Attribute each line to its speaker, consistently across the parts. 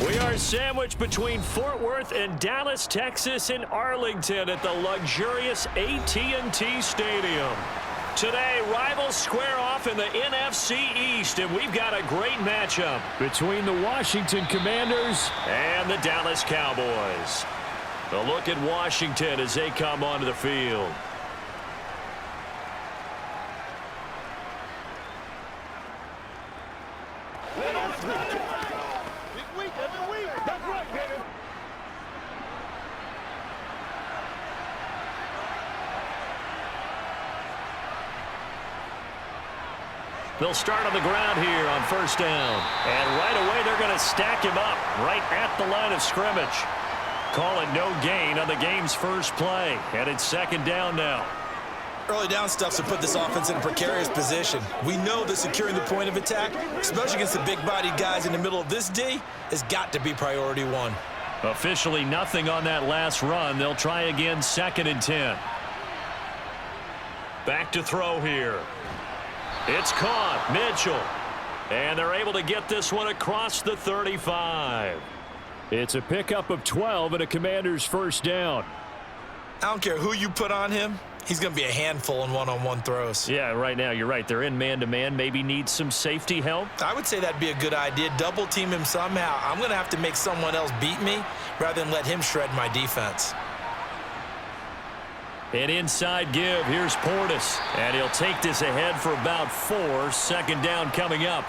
Speaker 1: We are sandwiched between Fort Worth and Dallas, Texas, and Arlington at the luxurious AT&T Stadium. Today, rivals square off in the NFC East, and we've got a great matchup between the Washington Commanders and the Dallas Cowboys. A look at Washington as they come onto the field. They'll start on the ground here on first down. And right away, they're going to stack him up right at the line of scrimmage. Call it no gain on the game's first play. And it's second down now.
Speaker 2: Early down stuff to put this offense in a precarious position. We know that securing the point of attack, especially against the big-bodied guys in the middle of this D, has got to be priority one.
Speaker 1: Officially nothing on that last run. They'll try again, 2nd and 10. Back to throw here. It's caught, Mitchell. And they're able to get this one across the 35. It's a pickup of 12 and a Commander's first down.
Speaker 2: I don't care who you put on him. He's going to be a handful in one-on-one throws.
Speaker 1: Yeah, right now, you're right. They're in man-to-man. Maybe need some safety help.
Speaker 2: I would say that'd be a good idea. Double team him somehow. I'm going to have to make someone else beat me rather than let him shred my defense.
Speaker 1: An inside give. Here's Portis. And he'll take this ahead for about 4. 2nd down coming up.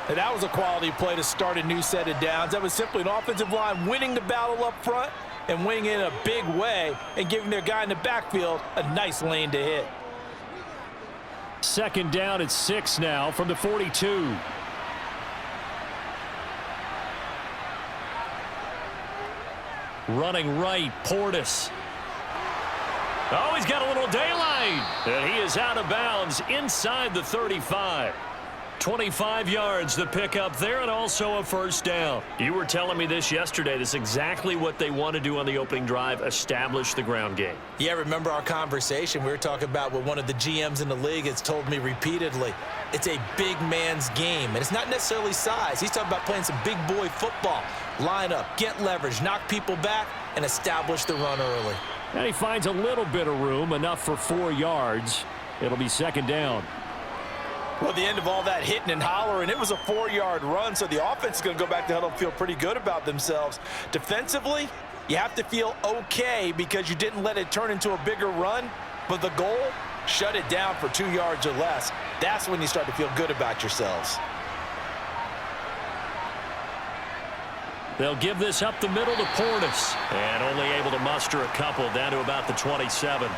Speaker 3: And that was a quality play to start a new set of downs. That was simply an offensive line winning the battle up front and winning it in a big way and giving their guy in the backfield a nice lane to hit.
Speaker 1: 2nd down at 6 now from the 42. Running right, Portis. Oh, he's got a little daylight. And he is out of bounds inside the 35. 25 yards the pickup there, and also a first down. You were telling me this yesterday. This is exactly what they want to do on the opening drive, establish the ground game.
Speaker 2: Yeah, remember our conversation? We were talking about what one of the GMs in the league has told me repeatedly. It's a big man's game, and it's not necessarily size. He's talking about playing some big boy football. Line up, get leverage, knock people back, and establish the run early.
Speaker 1: And he finds a little bit of room, enough for 4 yards. It'll be 2nd down.
Speaker 3: Well, the end of all that hitting and hollering, it was a 4-yard run, so the offense is going to go back to huddle and feel pretty good about themselves. Defensively, you have to feel okay because you didn't let it turn into a bigger run, but the goal, shut it down for 2 yards or less. That's when you start to feel good about yourselves.
Speaker 1: They'll give this up the middle to Portis. And only able to muster a couple down to about the 27.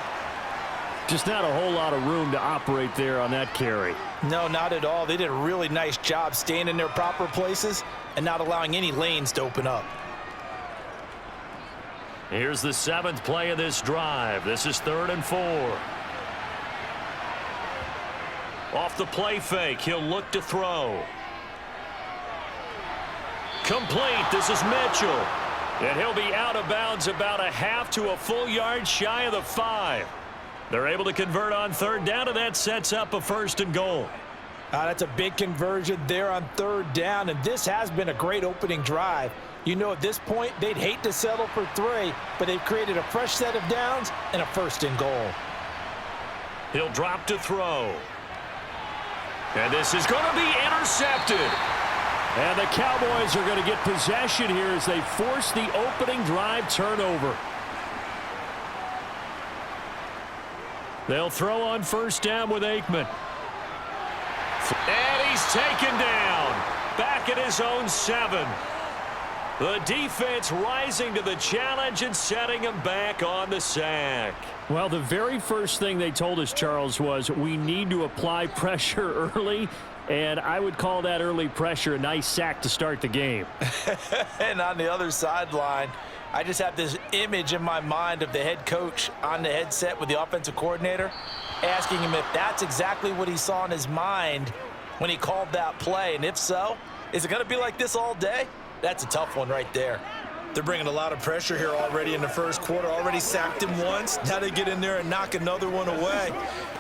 Speaker 1: Just not a whole lot of room to operate there on that carry.
Speaker 3: No, not at all. They did a really nice job staying in their proper places and not allowing any lanes to open up.
Speaker 1: Here's the 7th play of this drive. This is 3rd and 4. Off the play fake, he'll look to throw. Complete. This is Mitchell. And he'll be out of bounds about a half to a full yard shy of the 5. They're able to convert on 3rd down, and that sets up a 1st and goal.
Speaker 3: That's a big conversion there on 3rd down, and this has been a great opening drive. You know, at this point, they'd hate to settle for 3, but they've created a fresh set of downs and a 1st and goal.
Speaker 1: He'll drop to throw. And this is going to be intercepted. And the Cowboys are going to get possession here as they force the opening drive turnover. They'll throw on 1st down with Aikman. And he's taken down. Back at his own 7. The defense rising to the challenge and setting him back on the sack. Well, the very first thing they told us, Charles, was we need to apply pressure early. And I would call that early pressure a nice sack to start the game.
Speaker 3: And on the other sideline, I just have this image in my mind of the head coach on the headset with the offensive coordinator asking him if that's exactly what he saw in his mind when he called that play. And if so, is it going to be like this all day? That's a tough one right there.
Speaker 2: They're bringing a lot of pressure here already in the first quarter. Already sacked him once. Now they get in there and knock another one away.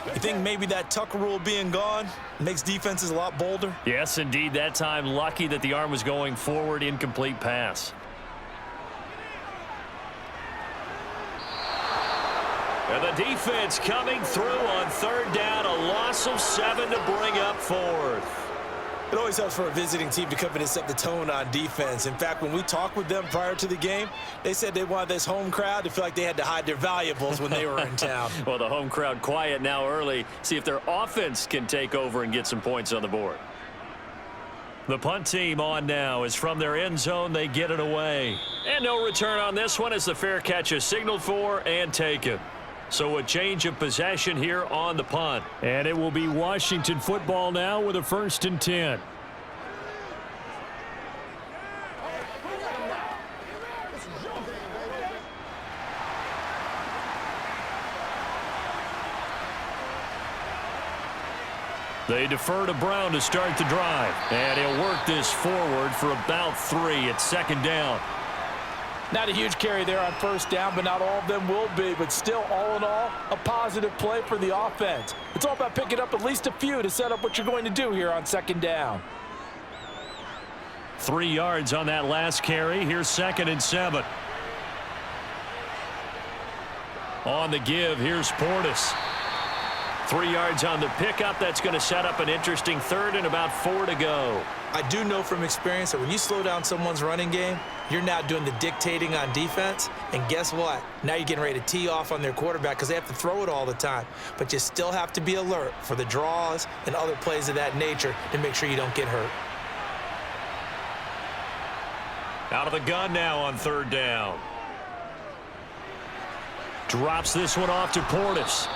Speaker 2: You think maybe that Tucker rule being gone makes defenses a lot bolder?
Speaker 1: Yes, indeed. That time, lucky that the arm was going forward. Incomplete pass. And the defense coming through on third down. A loss of 7 to bring up fourth.
Speaker 2: It always helps for a visiting team to come in and set the tone on defense. In fact, when we talked with them prior to the game, they said they wanted this home crowd to feel like they had to hide their valuables when they were in town.
Speaker 1: Well, the home crowd quiet now early. See if their offense can take over and get some points on the board. The punt team on now is from their end zone. They get it away. And no return on this one as the fair catch is signaled for and taken. So a change of possession here on the punt. And it will be Washington football now with a 1st and 10. They defer to Brown to start the drive. And he'll work this forward for about 3. It's 2nd down.
Speaker 3: Not a huge carry there on 1st down, but not all of them will be. But still, all in all, a positive play for the offense. It's all about picking up at least a few to set up what you're going to do here on 2nd down.
Speaker 1: 3 yards on that last carry. Here's 2nd and 7. On the give, here's Portis. 3 yards on the pickup. That's going to set up an interesting 3rd and about 4 to go.
Speaker 2: I do know from experience that when you slow down someone's running game, you're now doing the dictating on defense. And guess what? Now you're getting ready to tee off on their quarterback because they have to throw it all the time. But you still have to be alert for the draws and other plays of that nature to make sure you don't get hurt.
Speaker 1: Out of the gun now on 3rd down. Drops this one off to Portis.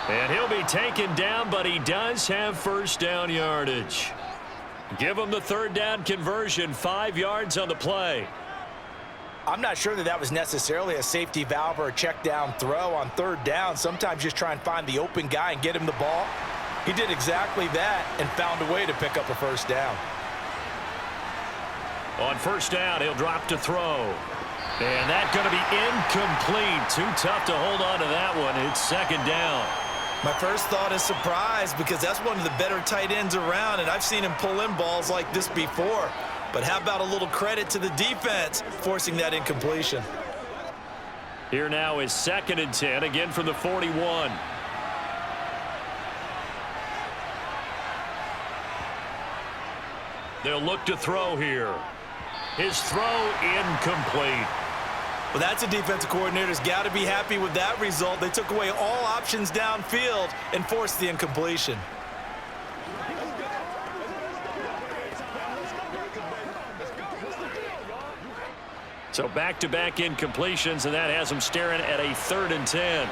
Speaker 1: And he'll be taken down, but he does have 1st down yardage. Give him the 3rd down conversion, 5 yards on the play.
Speaker 3: I'm not sure that was necessarily a safety valve or a check down throw on 3rd down. Sometimes just try and find the open guy and get him the ball. He did exactly that and found a way to pick up a 1st down.
Speaker 1: On 1st down, he'll drop to throw. And that's going to be incomplete. Too tough to hold on to that one. It's 2nd down.
Speaker 2: My first thought is surprise because that's one of the better tight ends around, and I've seen him pull in balls like this before. But how about a little credit to the defense forcing that incompletion?
Speaker 1: Here now is 2nd and 10, again from the 41. They'll look to throw here. His throw incomplete.
Speaker 2: Well, that's a defensive coordinator's got to be happy with that result. They took away all options downfield and forced the incompletion.
Speaker 1: So back-to-back incompletions, and that has them staring at a 3rd and 10.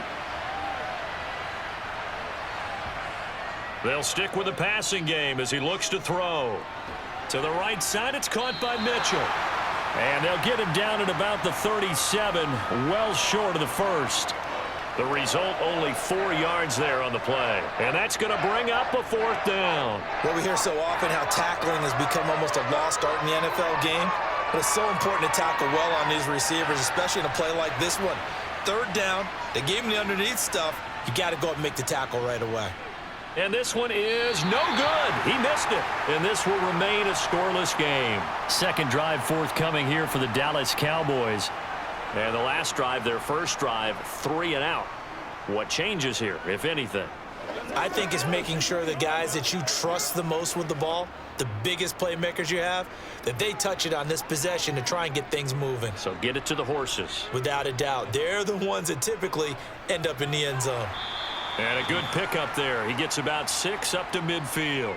Speaker 1: They'll stick with the passing game as he looks to throw. To the right side, it's caught by Mitchell. And they'll get him down at about the 37, well short of the 1st. The result, only 4 yards there on the play. And that's going to bring up a 4th down.
Speaker 2: Well, we hear so often how tackling has become almost a lost art in the NFL game. But it's so important to tackle well on these receivers, especially in a play like this one. 3rd down, they gave him the underneath stuff. You got to go up and make the tackle right away.
Speaker 1: And this one is no good. He missed it. And this will remain a scoreless game. 2nd drive forthcoming here for the Dallas Cowboys. And the last drive, their 1st drive, 3 and out. What changes here, if anything?
Speaker 2: I think it's making sure the guys that you trust the most with the ball, the biggest playmakers you have, that they touch it on this possession to try and get things moving.
Speaker 1: So get it to the horses.
Speaker 2: Without a doubt. They're the ones that typically end up in the end zone.
Speaker 1: And a good pickup there. He gets about 6 up to midfield.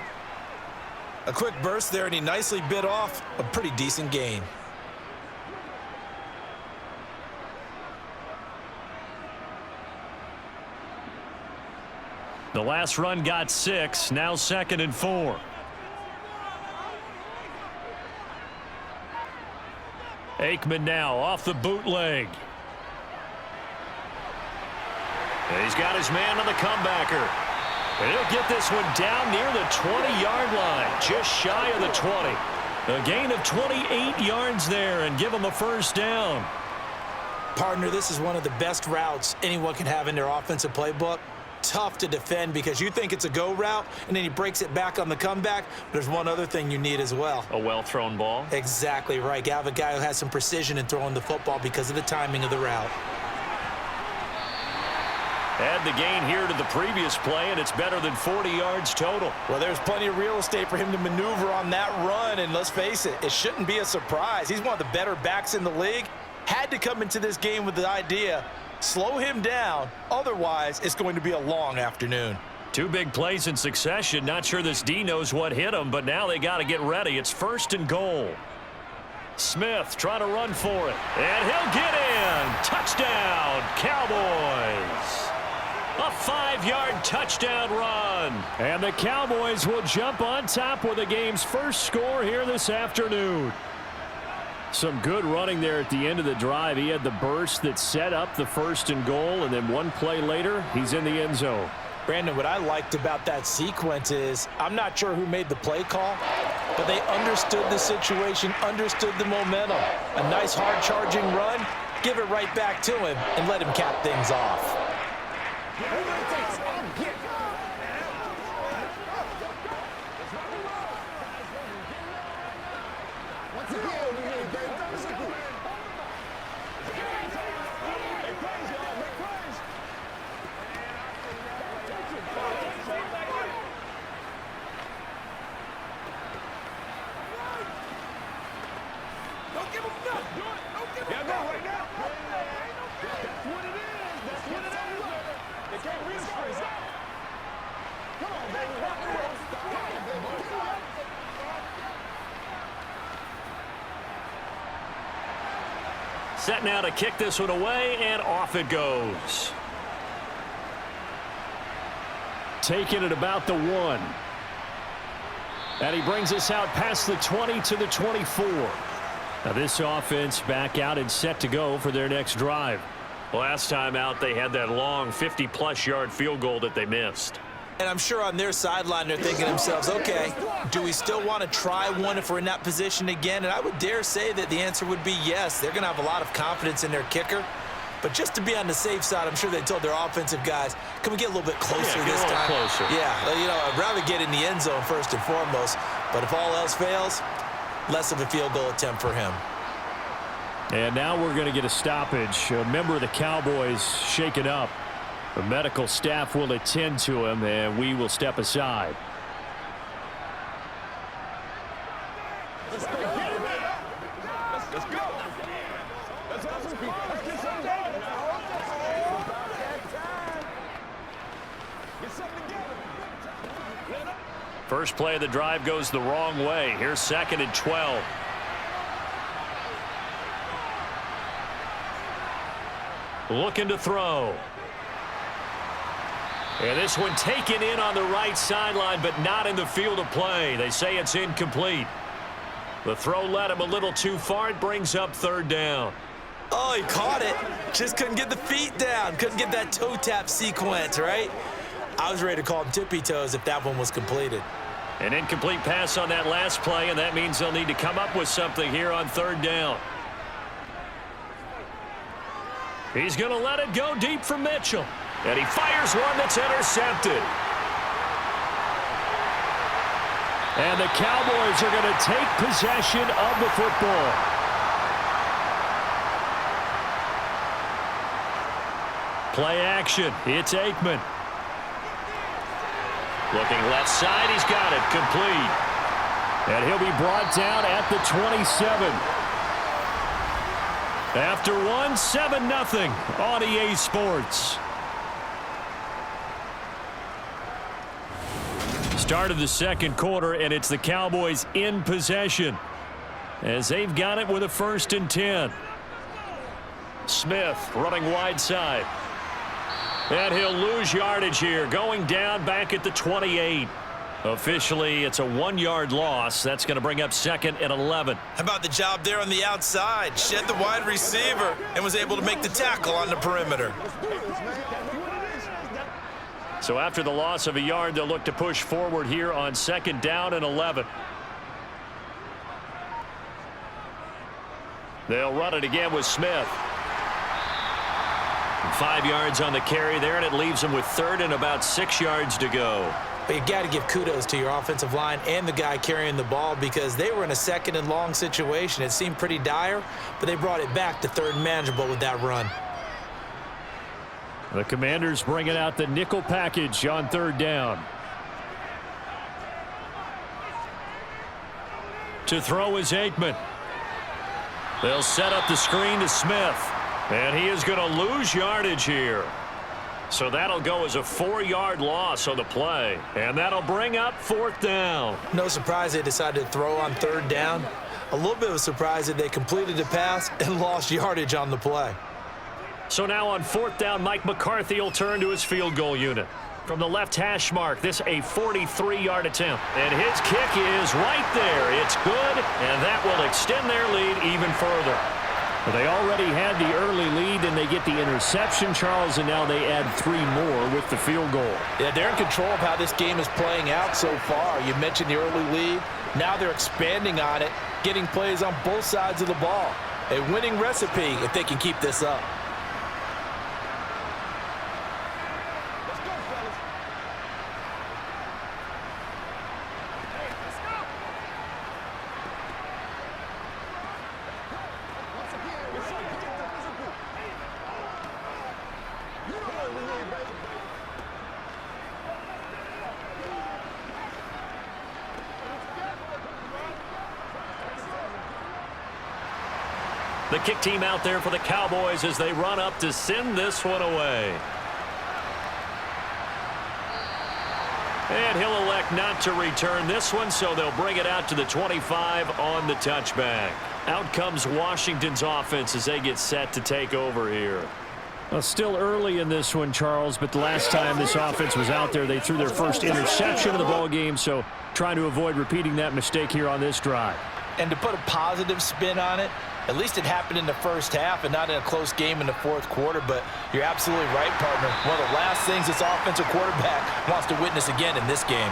Speaker 2: A quick burst there, and he nicely bit off a pretty decent gain.
Speaker 1: The last run got 6. Now 2nd and 4. Aikman now off the bootleg. And he's got his man on the comebacker. And he'll get this one down near the 20-yard line, just shy of the 20. A gain of 28 yards there and give them a first down.
Speaker 2: Partner, this is one of the best routes anyone can have in their offensive playbook. Tough to defend because you think it's a go route, and then he breaks it back on the comeback. There's one other thing you need as well.
Speaker 1: A well-thrown ball.
Speaker 2: Exactly right. You have a guy who has some precision in throwing the football because of the timing of the route.
Speaker 1: Add the gain here to the previous play, and it's better than 40 yards total.
Speaker 3: Well, there's plenty of real estate for him to maneuver on that run, and let's face it, it shouldn't be a surprise. He's one of the better backs in the league. Had to come into this game with the idea, slow him down, otherwise it's going to be a long afternoon.
Speaker 1: Two big plays in succession. Not sure this D knows what hit him, but now they got to get ready. It's 1st and goal. Smith trying to run for it, and he'll get in. Touchdown, Cowboys. A 5-yard touchdown run. And the Cowboys will jump on top with the game's first score here this afternoon. Some good running there at the end of the drive. He had the burst that set up the 1st and goal, and then one play later, he's in the end zone.
Speaker 2: Brandon, what I liked about that sequence is I'm not sure who made the play call, but they understood the situation, understood the momentum. A nice hard-charging run, give it right back to him, and let him cap things off.
Speaker 1: Set now to kick this one away, and off it goes. Taking it about the 1. And he brings us out past the 20 to the 24. Now this offense back out and set to go for their next drive. Last time out, they had that long 50-plus yard field goal that they missed.
Speaker 2: And I'm sure on their sideline they're thinking to themselves, okay, do we still want to try one if we're in that position again? And I would dare say that the answer would be yes. They're going to have a lot of confidence in their kicker. But just to be on the safe side, I'm sure they told their offensive guys, can we get a little bit closer this time?
Speaker 1: Closer.
Speaker 2: Yeah, you know, I'd rather get in the end zone first and foremost. But if all else fails, less of a field goal attempt for him.
Speaker 1: And now we're going to get a stoppage. A member of the Cowboys shaken up. The medical staff will attend to him, and we will step aside.
Speaker 4: Let's go. Let's go. Let's get something going. Get something together.
Speaker 1: First play of the drive goes the wrong way. Here's 2nd and 12. Looking to throw. And this one taken in on the right sideline, but not in the field of play. They say it's incomplete. The throw led him a little too far. It brings up 3rd down.
Speaker 2: Oh, he caught it. Just couldn't get the feet down. Couldn't get that toe tap sequence, right? I was ready to call him tippy toes if that one was completed.
Speaker 1: An incomplete pass on that last play, and that means they'll need to come up with something here on 3rd down. He's going to let it go deep for Mitchell. And he fires one that's intercepted. And the Cowboys are going to take possession of the football. Play action. It's Aikman. Looking left side. He's got it. Complete. And he'll be brought down at the 27. After 7-0 on EA Sports. Start of the 2nd quarter, and it's the Cowboys in possession as they've got it with a 1st and 10. Smith running wide side. And he'll lose yardage here, going down back at the 28. Officially, it's a 1-yard loss. That's going to bring up 2nd and 11.
Speaker 2: How about the job there on the outside? Shed the wide receiver and was able to make the tackle on the perimeter.
Speaker 1: So after the loss of a yard, they'll look to push forward here on 2nd down and 11. They'll run it again with Smith. 5 yards on the carry there, and it leaves them with third and about 6 yards to go.
Speaker 2: But you got to give kudos to your offensive line and the guy carrying the ball because they were in a second and long situation. It seemed pretty dire, but they brought it back to third and manageable with that run.
Speaker 1: The Commanders bringing out the nickel package on third down. To throw is Aikman. They'll set up the screen to Smith. And he is going to lose yardage here. So that'll go as a 4-yard loss on the play. And that'll bring up fourth down.
Speaker 2: No surprise they decided to throw on third down. A little bit of a surprise that they completed the pass and lost yardage on the play.
Speaker 1: So now on fourth down, Mike McCarthy will turn to his field goal unit. From the left hash mark, this a 43-yard attempt. And his kick is right there. It's good, and that will extend their lead even further. Well, they already had the early lead, and they get the interception, Charles, and now they add 3 more with the field goal.
Speaker 3: Yeah, they're in control of how this game is playing out so far. You mentioned the early lead. Now they're expanding on it, getting plays on both sides of the ball. A winning recipe if they can keep this up.
Speaker 1: The kick team out there for the Cowboys as they run up to send this one away. And he'll elect not to return this one, so they'll bring it out to the 25 on the touchback. Out comes Washington's offense as they get set to take over here. Well, still early in this one, Charles, but the last time this offense was out there, they threw their first interception of the ball game, so trying to avoid repeating that mistake here on this drive.
Speaker 3: And to put a positive spin on it, at least it happened in the first half and not in a close game in the fourth quarter. But you're absolutely right, partner. One of the last things this offensive quarterback wants to witness again in this game.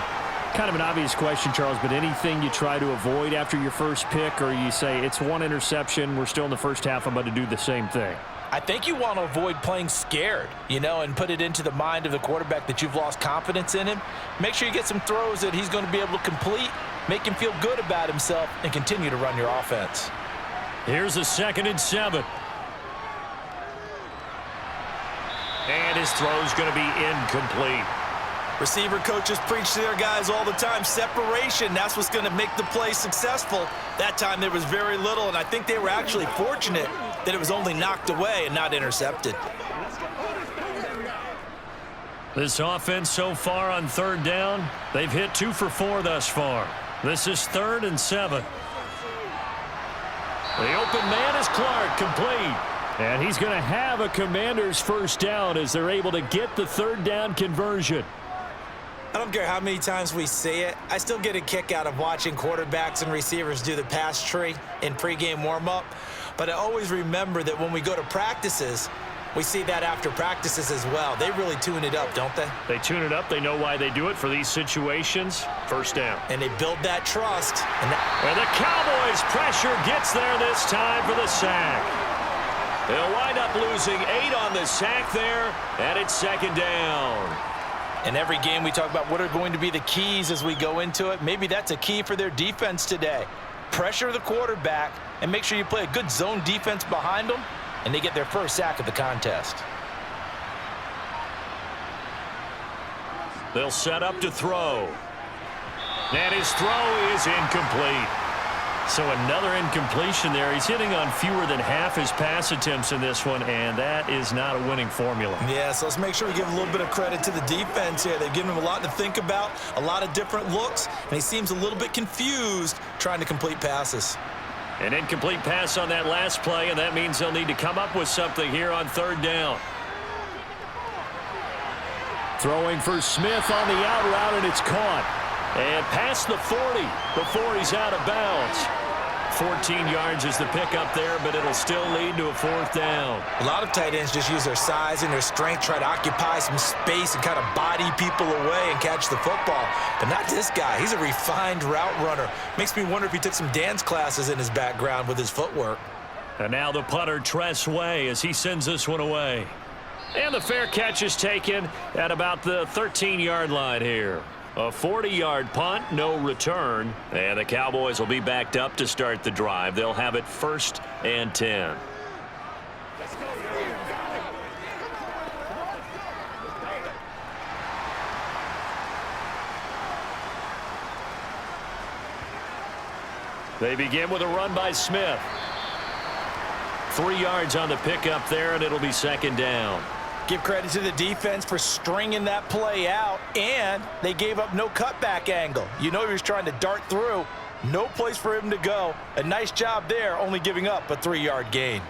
Speaker 1: Kind of an obvious question, Charles, but anything you try to avoid after your first pick, or you say it's one interception, we're still in the first half, I'm about to do the same thing?
Speaker 3: I think you want to avoid playing scared, and put it into the mind of the quarterback that you've lost confidence in him. Make sure you get some throws that he's going to be able to complete, make him feel good about himself, and continue to run your offense.
Speaker 1: Here's a 2nd and 7. And his throw's going to be incomplete.
Speaker 2: Receiver coaches preach to their guys all the time. Separation, that's what's going to make the play successful. That time there was very little, and I think they were actually fortunate that it was only knocked away and not intercepted.
Speaker 1: This offense so far on third down, they've hit 2 for 4 thus far. This is 3rd and 7. The open man is Clark, complete. And he's going to have a Commanders first down as they're able to get the third down conversion.
Speaker 2: I don't care how many times we say it, I still get a kick out of watching quarterbacks and receivers do the pass tree in pregame warm-up. But I always remember that when we go to practices, we see that after practices as well. They really tune it up, don't they?
Speaker 1: They tune it up. They know why they do it for these situations. First down.
Speaker 2: And they build that trust.
Speaker 1: And the Cowboys pressure gets there this time for the sack. They'll wind up losing 8 on the sack there, and it's 2nd down.
Speaker 3: In every game we talk about what are going to be the keys as we go into it. Maybe that's a key for their defense today. Pressure the quarterback and make sure you play a good zone defense behind them, and they get their first sack of the contest.
Speaker 1: They'll set up to throw. And his throw is incomplete. So another incompletion there. He's hitting on fewer than half his pass attempts in this one, and that is not a winning formula.
Speaker 2: Yeah, so let's make sure we give a little bit of credit to the defense here. They've given him a lot to think about, a lot of different looks, and he seems a little bit confused trying to complete passes.
Speaker 1: An incomplete pass on that last play, and that means they'll need to come up with something here on third down. Throwing for Smith on the out route, and it's caught. And past the 40 before he's out of bounds. 14 yards is the pickup there, but it'll still lead to a fourth down.
Speaker 2: A lot of tight ends just use their size and their strength, try to occupy some space and kind of body people away and catch the football. But not this guy. He's a refined route runner. Makes me wonder if he took some dance classes in his background with his footwork.
Speaker 1: And now the punter, Tress Way, as he sends this one away. And the fair catch is taken at about the 13-yard line here. A 40-yard punt, no return. And the Cowboys will be backed up to start the drive. They'll have it 1st and 10. They begin with a run by Smith. 3 yards on the pickup there, and it'll be 2nd down.
Speaker 3: Give credit to the defense for stringing that play out, and they gave up no cutback angle. You know he was trying to dart through. No place for him to go. A nice job there, only giving up a 3-yard gain.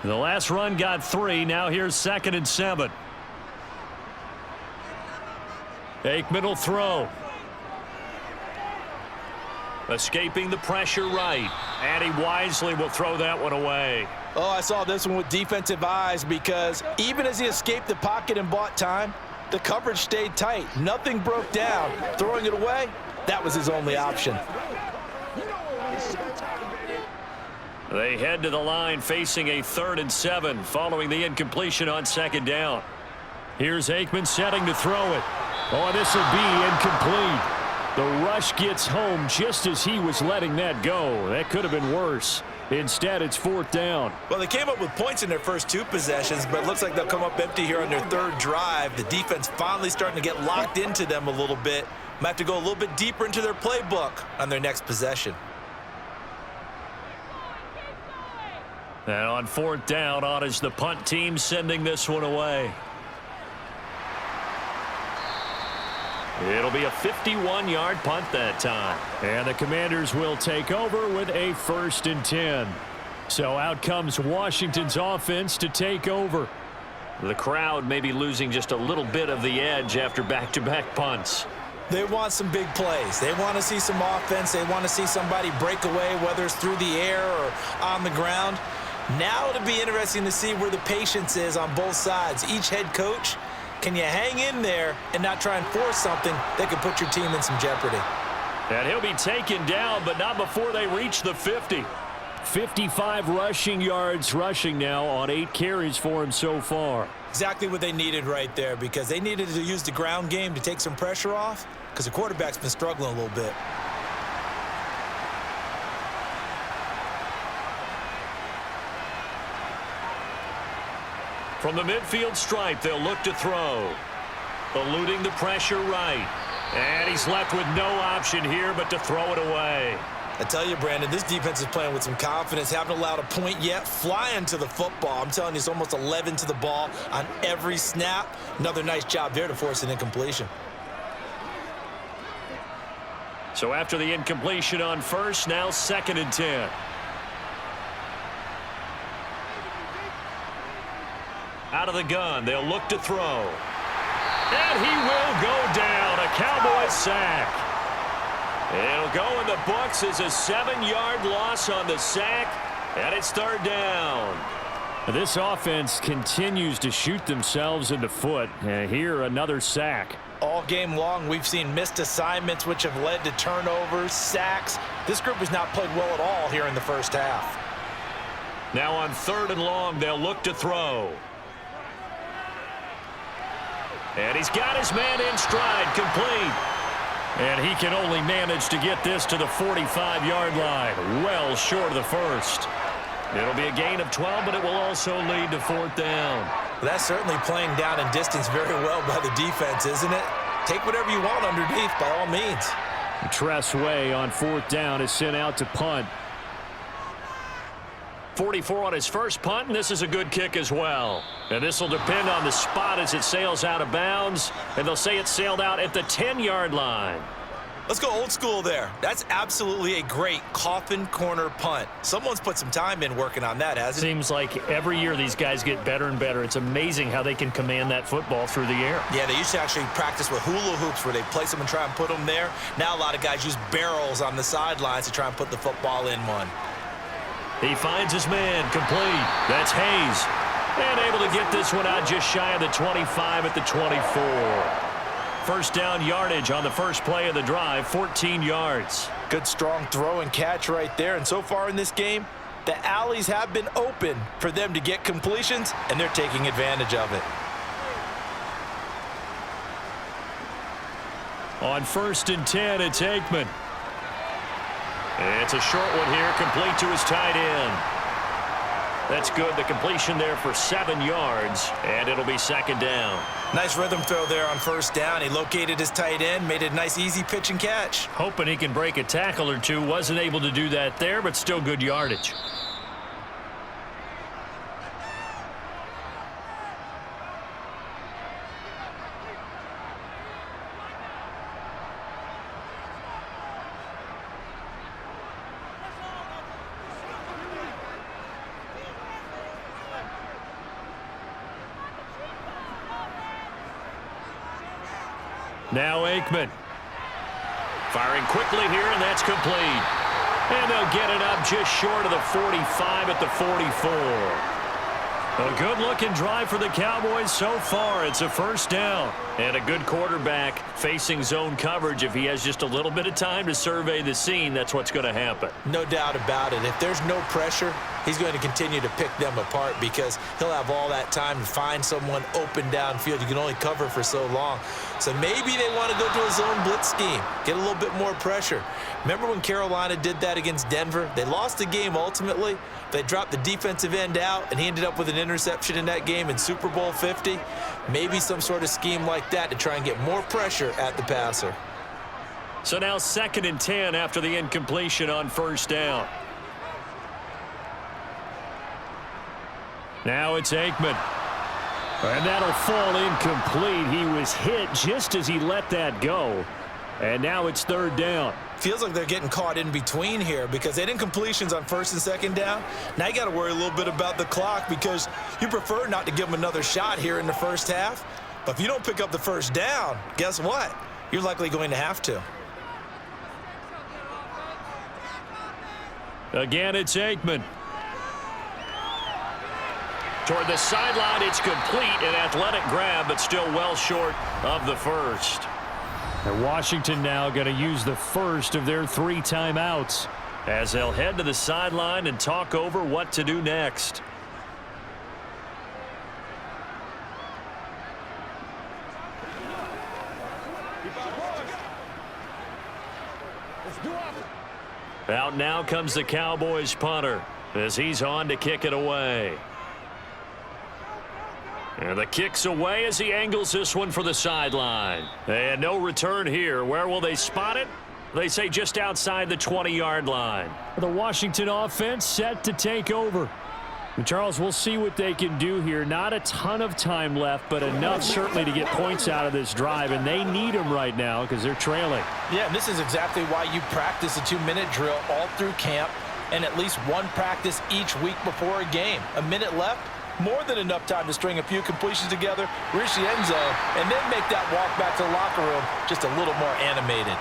Speaker 1: The last run got 3. Now here's 2nd and 7. Aikman will throw. Escaping the pressure right. And he wisely will throw that one away.
Speaker 3: Oh, I saw this one with defensive eyes because even as he escaped the pocket and bought time, the coverage stayed tight. Nothing broke down. Throwing it away, that was his only option.
Speaker 1: They head to the line facing a 3rd and 7 following the incompletion on 2nd down. Here's Aikman setting to throw it. Oh, this will be incomplete. The rush gets home just as he was letting that go. That could have been worse. Instead, it's 4th down.
Speaker 2: Well, they came up with points in their first 2 possessions, but it looks like they'll come up empty here on their 3rd drive. The defense finally starting to get locked into them a little bit. Might have to go a little bit deeper into their playbook on their next possession.
Speaker 1: And on 4th down, on is the punt team sending this one away. It'll be a 51-yard punt that time. And the Commanders will take over with a 1st and 10. So out comes Washington's offense to take over. The crowd may be losing just a little bit of the edge after back-to-back punts.
Speaker 2: They want some big plays. They want to see some offense. They want to see somebody break away, whether it's through the air or on the ground. Now it'll be interesting to see where the patience is on both sides. Each head coach, can you hang in there and not try and force something that could put your team in some jeopardy?
Speaker 1: And he'll be taken down, but not before they reach the 50. 55 rushing yards rushing now on 8 carries for him so far.
Speaker 2: Exactly what they needed right there, because they needed to use the ground game to take some pressure off, because the quarterback's been struggling a little bit.
Speaker 1: From the midfield stripe, they'll look to throw. Eluding the pressure right. And he's left with no option here but to throw it away.
Speaker 2: I tell you, Brandon, this defense is playing with some confidence. Haven't allowed a point yet. Flying to the football. I'm telling you, it's almost 11 to the ball on every snap. Another nice job there to force an incompletion.
Speaker 1: So after the incompletion on 1st, now 2nd and 10. Out of the gun, they'll look to throw. And he will go down. A Cowboys sack. It'll go in the books as a 7-yard loss on the sack, and it's 3rd down. This offense continues to shoot themselves in the foot. And here, another sack.
Speaker 3: All game long, we've seen missed assignments, which have led to turnovers, sacks. This group has not played well at all here in the first half.
Speaker 1: Now on 3rd and long, they'll look to throw. And he's got his man in stride, complete. And he can only manage to get this to the 45-yard line, well short of the 1st. It'll be a gain of 12, but it will also lead to 4th down.
Speaker 2: Well, that's certainly playing down in distance very well by the defense, isn't it? Take whatever you want underneath, by all means.
Speaker 1: Tress Way on 4th down is sent out to punt. 44 on his first punt, and this is a good kick as well. And this will depend on the spot as it sails out of bounds, and they'll say it sailed out at the 10-yard line.
Speaker 2: Let's go old school there. That's absolutely a great coffin corner punt. Someone's put some time in working on that, hasn't it?
Speaker 1: Seems like every year these guys get better and better. It's amazing how they can command that football through the air.
Speaker 2: Yeah, they used to actually practice with hula hoops where they place them and try and put them there. Now a lot of guys use barrels on the sidelines to try and put the football in one.
Speaker 1: He finds his man, complete. That's Hayes. And able to get this one out just shy of the 25 at the 24. 1st down yardage on the first play of the drive, 14 yards.
Speaker 3: Good strong throw and catch right there. And so far in this game, The alleys have been open for them to get completions, and they're taking advantage of it.
Speaker 1: On 1st and 10, it's Aikman. It's a short one here, complete to his tight end. That's good. The completion there for 7 yards, and it'll be 2nd down.
Speaker 2: Nice rhythm throw there on 1st down. He located his tight end, made it a nice, easy pitch and catch.
Speaker 1: Hoping he can break a tackle or two. Wasn't able to do that there, but still good yardage. Now Aikman. Firing quickly here, and that's complete. And they'll get it up just short of the 45 at the 44. A good-looking drive for the Cowboys so far. It's a 1st down. And a good quarterback facing zone coverage. If he has just a little bit of time to survey the scene, that's what's going to happen.
Speaker 2: No doubt about it. If there's no pressure, he's going to continue to pick them apart because he'll have all that time to find someone open downfield. You can only cover for so long. So maybe they want to go to a zone blitz scheme, get a little bit more pressure. Remember when Carolina did that against Denver? They lost the game ultimately. They dropped the defensive end out, and he ended up with an interception in that game in Super Bowl 50. Maybe some sort of scheme like that to try and get more pressure at the passer.
Speaker 1: So now 2nd and 10 after the incompletion on 1st down. Now it's Aikman. And that'll fall incomplete. He was hit just as he let that go. And now it's 3rd down.
Speaker 2: Feels like they're getting caught in between here because they didn't incompletions on 1st and 2nd down. Now you got to worry a little bit about the clock because you prefer not to give them another shot here in the 1st half. But if you don't pick up the 1st down, guess what? You're likely going to have to.
Speaker 1: Again, it's Aikman. Toward the sideline, it's complete. An athletic grab, but still well short of the 1st. And Washington now going to use the 1st of their 3 timeouts as they'll head to the sideline and talk over what to do next. Out now comes the Cowboys punter as he's on to kick it away. And the kick's away as he angles this one for the sideline. And no return here. Where will they spot it? They say just outside the 20-yard line. The Washington offense set to take over. And Charles, we'll see what they can do here. Not a ton of time left, but enough certainly to get points out of this drive. And they need them right now because they're trailing.
Speaker 3: Yeah, and this is exactly why you practice a 2-minute drill all through camp and at least one practice each week before a game. A minute left. More than enough time to string a few completions together, reach the end zone, and then make that walk back to the locker room just a little more animated.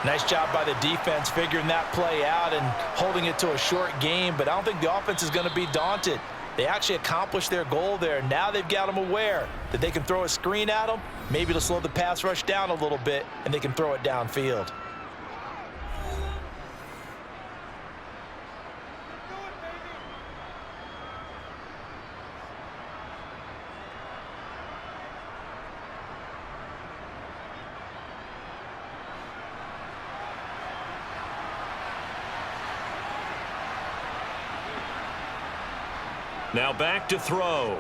Speaker 3: Nice job by the defense figuring that play out and holding it to a short game, but I don't think the offense is going to be daunted. They actually accomplished their goal there. Now they've got them aware that they can throw a screen at them, maybe to slow the pass rush down a little bit, and they can throw it downfield.
Speaker 1: Now back to throw.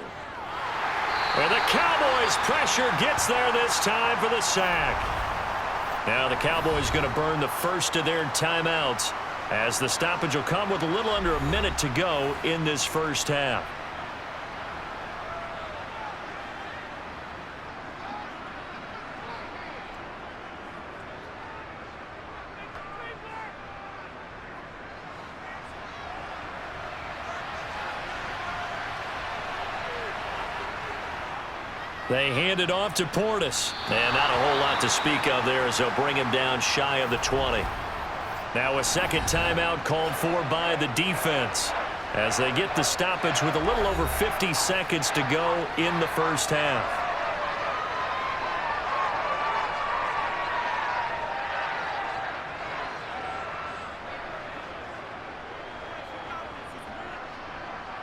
Speaker 1: And the Cowboys pressure gets there this time for the sack. Now the Cowboys going to burn the 1st of their timeouts as the stoppage will come with a little under a minute to go in this 1st half. They hand it off to Portis. And not a whole lot to speak of there as they'll bring him down shy of the 20. Now a 2nd timeout called for by the defense as they get the stoppage with a little over 50 seconds to go in the 1st half.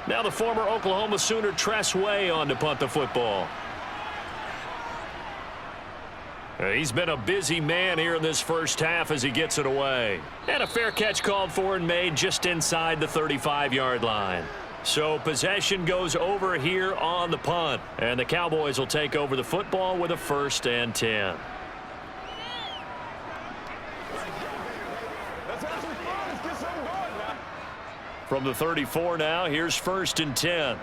Speaker 1: Now the former Oklahoma Sooner Tress Way on to punt the football. He's been a busy man here in this first half as he gets it away. And a fair catch called for and made just inside the 35-yard line. So possession goes over here on the punt. And the Cowboys will take over the football with a 1st and 10. From the 34 now, here's 1st and 10.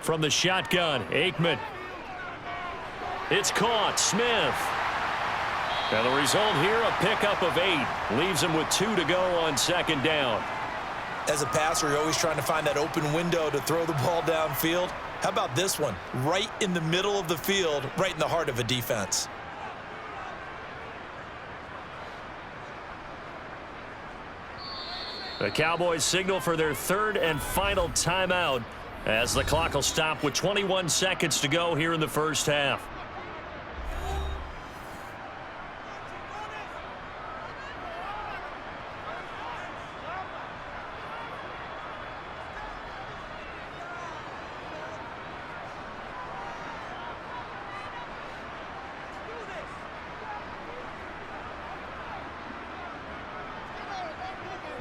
Speaker 1: From the shotgun, Aikman. It's caught, Smith. And the result here, a pickup of 8. Leaves him with 2 to go on 2nd down.
Speaker 2: As a passer, you're always trying to find that open window to throw the ball downfield. How about this one? Right in the middle of the field, right in the heart of a defense.
Speaker 1: The Cowboys signal for their 3rd and final timeout as the clock will stop with 21 seconds to go here in the first half.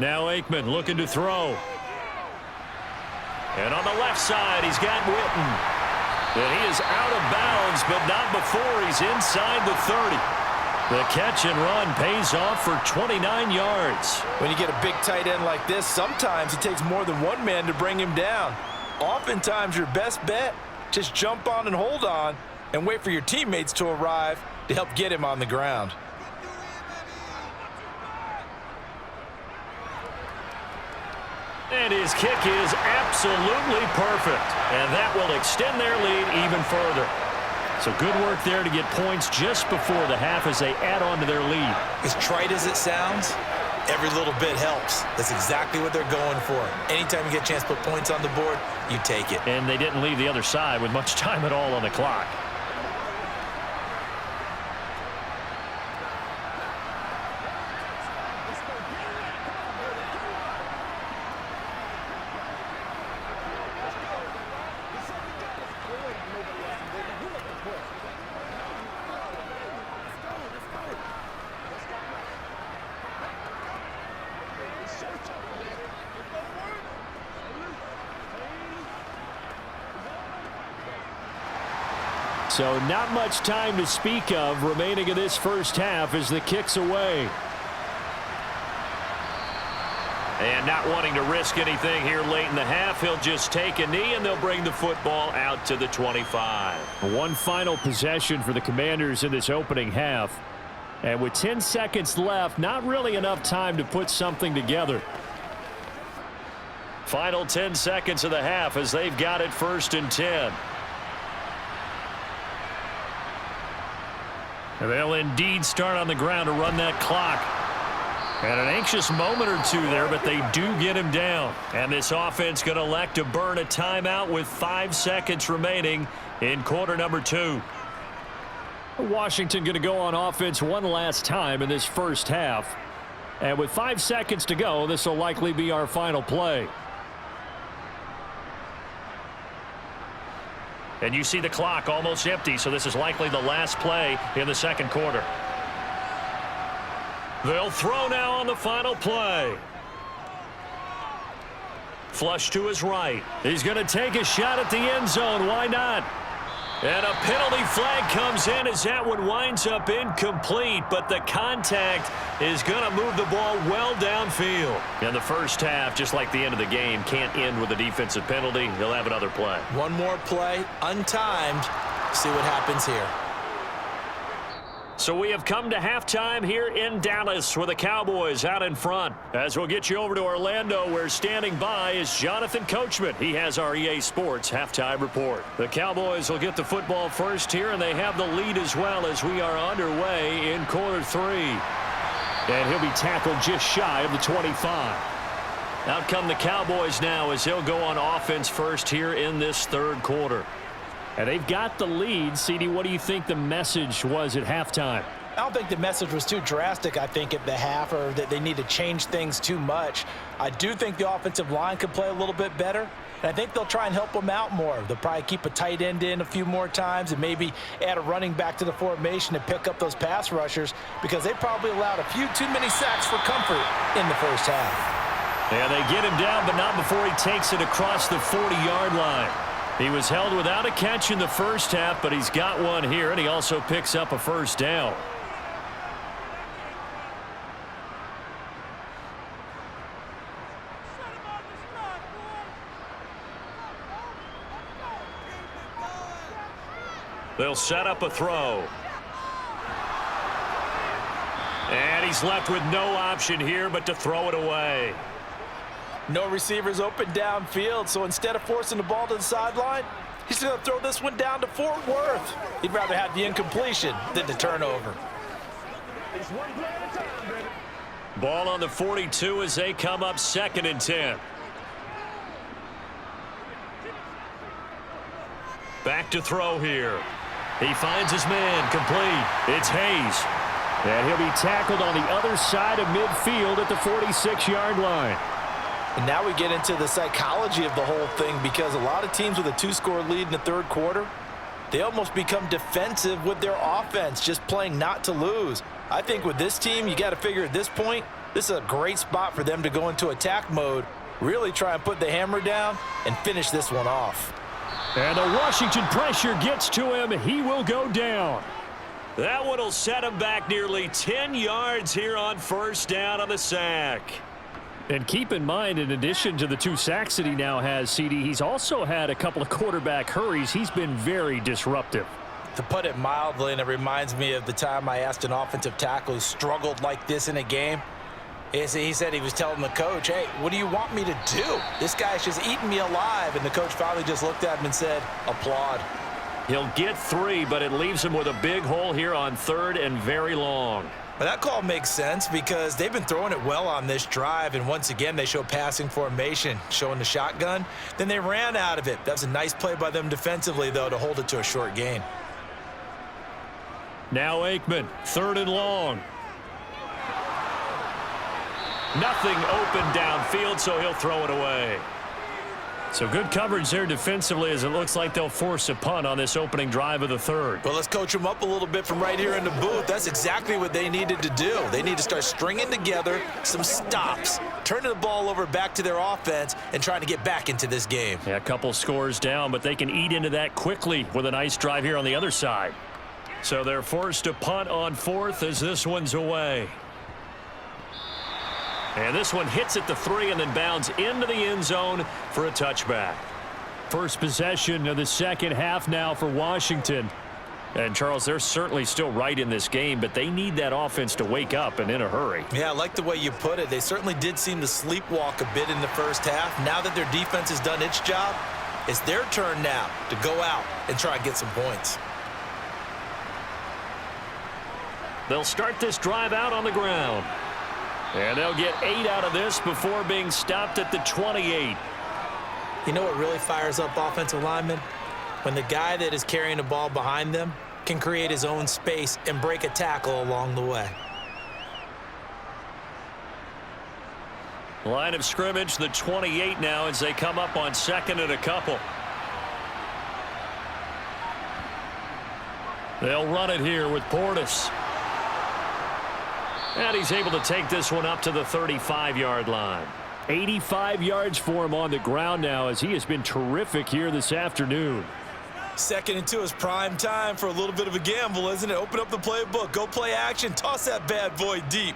Speaker 1: Now Aikman looking to throw. And on the left side, he's got Witten. And he is out of bounds, but not before he's inside the 30. The catch and run pays off for 29 yards.
Speaker 3: When you get a big tight end like this, sometimes it takes more than one man to bring him down. Oftentimes, your best bet, just jump on and hold on and wait for your teammates to arrive to help get him on the ground.
Speaker 1: And his kick is absolutely perfect. And that will extend their lead even further. So good work there to get points just before the half as they add on to their lead.
Speaker 2: As trite as it sounds, every little bit helps. That's exactly what they're going for. Anytime you get a chance to put points on the board, you take it.
Speaker 1: And they didn't leave the other side with much time at all on the clock. So not much time to speak of remaining in this first half as the kick's away. And not wanting to risk anything here late in the half, he'll just take a knee and they'll bring the football out to the 25. One final possession for the Commanders in this opening half. And with 10 seconds left, not really enough time to put something together. Final 10 seconds of the half as they've got it 1st and 10. And they'll indeed start on the ground to run that clock. And an anxious moment or two there, but they do get him down. And this offense going to elect to burn a timeout with 5 seconds remaining in quarter number 2. Washington going to go on offense one last time in this first half. And with 5 seconds to go, this will likely be our final play. And you see the clock almost empty, so this is likely the last play in the second quarter. They'll throw now on the final play. Flush to his right. He's going to take a shot at the end zone. Why not? And a penalty flag comes in as that one winds up incomplete, but the contact is going to move the ball well downfield. In the first half, just like the end of the game, can't end with a defensive penalty. He'll have another play.
Speaker 2: One more play, untimed. See what happens here.
Speaker 1: So we have come to halftime here in Dallas with the Cowboys out in front. As we'll get you over to Orlando, where standing by is Jonathan Coachman. He has our EA Sports halftime report. The Cowboys will get the football first here, and they have the lead as well as we are underway in quarter 3. And he'll be tackled just shy of the 25. Out come the Cowboys now as they'll go on offense first here in this third quarter. And they've got the lead. CD, what do you think the message was at halftime?
Speaker 3: don't think the message was too drastic, I think, at the half, or that they need to change things too much. I do think the offensive line could play a little bit better, and I think they'll try and help them out more. They'll probably keep a tight end in a few more times and maybe add a running back to the formation to pick up those pass rushers, because they probably allowed a few too many sacks for comfort in the first half.
Speaker 1: Yeah, they get him down, but not before he takes it across the 40-yard line. He was held without a catch in the first half, but he's got one here, and he also picks up a first down. They'll set up a throw. And he's left with no option here but to throw it away.
Speaker 3: No receivers open downfield, so instead of forcing the ball to the sideline, he's going to throw this one down to Fort Worth. He'd rather have the incompletion than the turnover.
Speaker 4: It's one play at a time, baby.
Speaker 1: Ball on the 42 as they come up 2nd and 10. Back to throw here. He finds his man, complete. It's Hayes. And he'll be tackled on the other side of midfield at the 46-yard line.
Speaker 3: And now we get into the psychology of the whole thing, because a lot of teams with a 2-score lead in the third quarter, they almost become defensive with their offense, just playing not to lose. I think with this team, you got to figure at this point, this is a great spot for them to go into attack mode, really try and put the hammer down and finish this one off.
Speaker 1: And the Washington pressure gets to him. He will go down. That one will set him back nearly 10 yards here on first down on the sack. And keep in mind, in addition to the 2 sacks that he now has, CD, he's also had a couple of quarterback hurries. He's been very disruptive.
Speaker 3: To put it mildly, and it reminds me of the time I asked an offensive tackle who struggled like this in a game. He said he was telling the coach, hey, what do you want me to do? This guy's just eating me alive. And the coach finally just looked at him and said, applaud.
Speaker 1: He'll get 3, but it leaves him with a big hole here on 3rd and very long.
Speaker 3: But that call makes sense because they've been throwing it well on this drive, and once again they show passing formation, showing the shotgun. Then they ran out of it. That was a nice play by them defensively, though, to hold it to a short gain.
Speaker 1: Now Aikman, 3rd and long. Nothing open downfield, so he'll throw it away. So good coverage there defensively, as it looks like they'll force a punt on this opening drive of the 3rd.
Speaker 3: Well, let's coach them up a little bit from right here in the booth. That's exactly what they needed to do. They need to start stringing together some stops, turning the ball over back to their offense, and trying to get back into this game.
Speaker 1: Yeah, a couple scores down, but they can eat into that quickly with a nice drive here on the other side. So they're forced to punt on 4th as this one's away. And this one hits at the 3 and then bounds into the end zone for a touchback. First possession of the second half now for Washington. And, Charles, they're certainly still right in this game, but they need that offense to wake up and in a hurry.
Speaker 3: Yeah, I like the way you put it. They certainly did seem to sleepwalk a bit in the first half. Now that their defense has done its job, it's their turn now to go out and try and get some points.
Speaker 1: They'll start this drive out on the ground. And they'll get 8 out of this before being stopped at the 28.
Speaker 3: You know what really fires up offensive linemen? When the guy that is carrying the ball behind them can create his own space and break a tackle along the way.
Speaker 1: Line of scrimmage, the 28 now, as they come up on 2nd and a couple. They'll run it here with Portis. And he's able to take this one up to the 35-yard line. 85 yards for him on the ground now, as he has been terrific here this afternoon.
Speaker 3: 2nd and 2 is prime time for a little bit of a gamble, isn't it? Open up the playbook, go play action, toss that bad boy deep.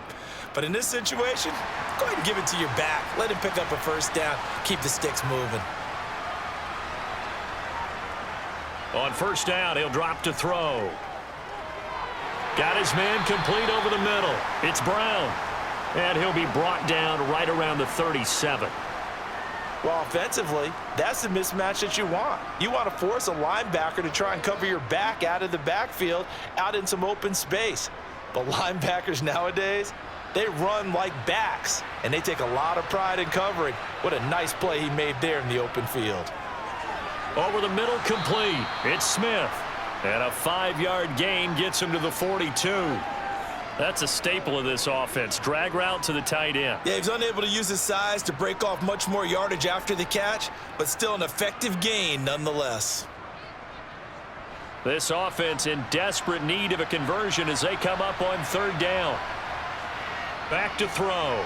Speaker 3: But in this situation, go ahead and give it to your back. Let him pick up a first down, keep the sticks moving.
Speaker 1: On first down, he'll drop to throw. Got his man complete over the middle. It's Brown. And he'll be brought down right around the 37.
Speaker 3: Well, offensively, that's the mismatch that you want. You want to force a linebacker to try and cover your back out of the backfield, out in some open space. But linebackers nowadays, they run like backs, and they take a lot of pride in covering. What a nice play he made there in the open field.
Speaker 1: Over the middle, complete. It's Smith. And a 5-yard gain gets him to the 42. That's a staple of this offense. Drag route to the tight end.
Speaker 2: Yeah, he's unable to use his size to break off much more yardage after the catch, but still an effective gain nonetheless.
Speaker 1: This offense in desperate need of a conversion as they come up on third down. Back to throw.